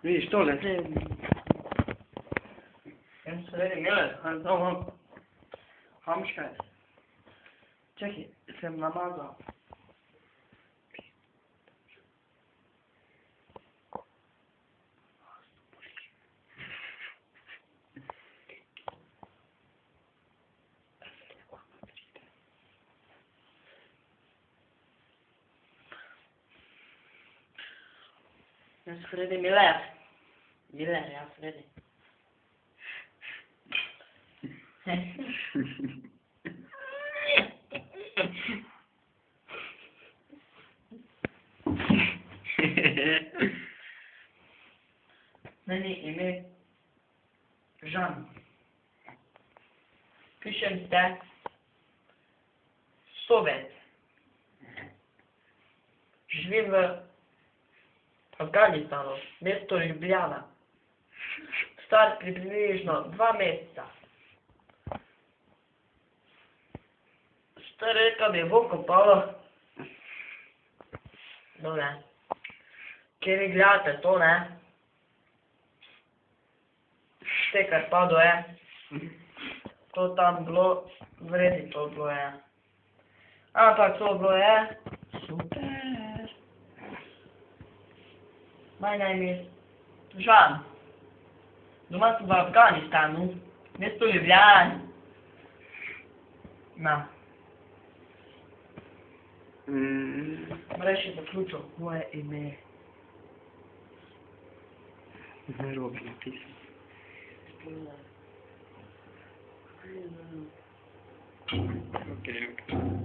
Vidiš tole, zdaj... Jaz se vidim, Mile, hamškaj. Čekaj, sem namazal. Jaz Fredi Miller. Miller, ja, Fredi. Meni ime Žan. Pišem se Sovjet. Živim v Afganistanu, mesto Ljubljana. Star približno 2 meseca. Starejka bi Voko Pavlo. No ne. Kjer vi gledate to, ne? Te kar pado je. To tam bilo, vredi to bilo je. Ampak to bilo je. Super. My name is Žan. Doma sem v Afganistanu, mesto Ljubljana. Na. Moraš še zaključil moje ime. Narobe napisal. Okay.